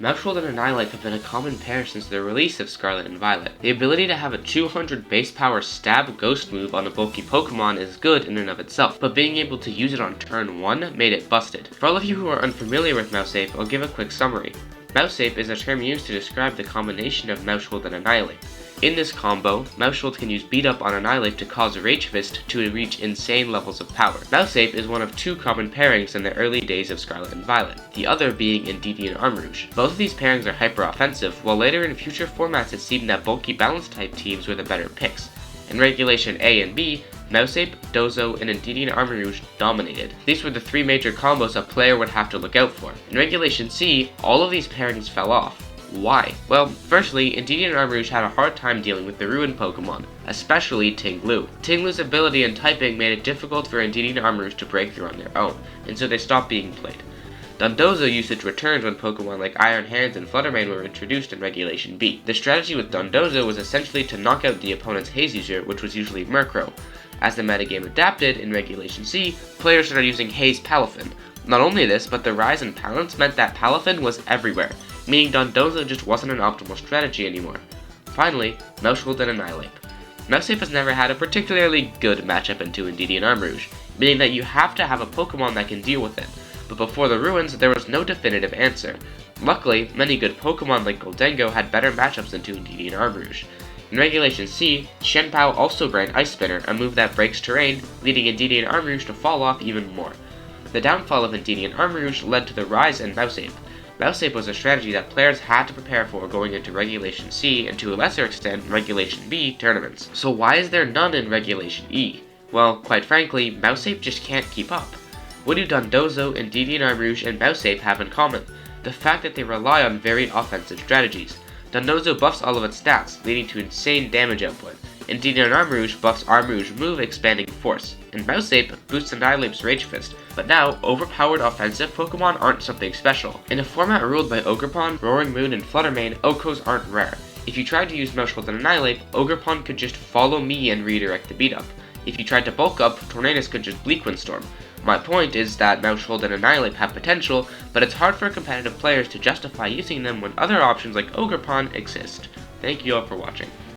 Mousepe and Annihilate have been a common pair since the release of Scarlet and Violet. The ability to have a 200 base power stab ghost move on a bulky Pokemon is good in and of itself, but being able to use it on turn 1 made it busted. For all of you who are unfamiliar with Mausape, I'll give a quick summary. Mausape is a term used to describe the combination of Mausape and Annihilate. In this combo, Mausape can use Beat Up on Annihilate to cause Rage Fist to reach insane levels of power. Mausape is one of two common pairings in the early days of Scarlet and Violet, the other being Indeedee and Armarouge. Both of these pairings are hyper-offensive, while later in future formats it seemed that bulky balance-type teams were the better picks. In Regulation A and B, Mausape, Dozo, and Indeedee and Armarouge dominated. These were the three major combos a player would have to look out for. In Regulation C, all of these pairings fell off. Why? Well, firstly, Indeedee and Armarouge had a hard time dealing with the Ruin Pokemon, especially Ting-Lu. Ting-Lu's ability and typing made it difficult for Indeedee and Armarouge to break through on their own, and so they stopped being played. Dondozo usage returned when Pokemon like Iron Hands and Fluttermane were introduced in Regulation B. The strategy with Dondozo was essentially to knock out the opponent's Haze user, which was usually Murkrow. As the metagame adapted in Regulation C, players started using Haze Palafin. Not only this, but the rise in Palance meant that Palafin was everywhere, meaning Dondozo just wasn't an optimal strategy anymore. Finally, Mausape and Annihilate. Mausape has never had a particularly good matchup into Indeedee and Armarouge, meaning that you have to have a Pokemon that can deal with it. But before the Ruins, there was no definitive answer. Luckily, many good Pokemon like Goldengo had better matchups into Indeedee and Armarouge. In Regulation C, Shenpao also ran Ice Spinner, a move that breaks terrain, leading Indeedee and Armarouge to fall off even more. The downfall of Indeedee and Armarouge led to the rise in Mausape. Mausape was a strategy that players had to prepare for going into Regulation C and to a lesser extent Regulation B tournaments. So why is there none in Regulation E? Well, quite frankly, Mausape just can't keep up. What do Dondozo, Indeedee and Armarouge, and Mausape have in common? The fact that they rely on very offensive strategies. Dondozo buffs all of its stats, leading to insane damage output. Indeedee and Armarouge buffs Armarouge move expanding force, and Mausape boosts Annihilape's Rage Fist. But now, overpowered offensive Pokemon aren't something special. In a format ruled by Ogerpon, Roaring Moon, and Fluttermane, Okos aren't rare. If you tried to use Mausape and Annihilate, Ogerpon could just follow me and redirect the beat up. If you tried to bulk up, Tornadus could just Bleak Windstorm. My point is that Mausape and Annihilate have potential, but it's hard for competitive players to justify using them when other options like Ogerpon exist. Thank you all for watching.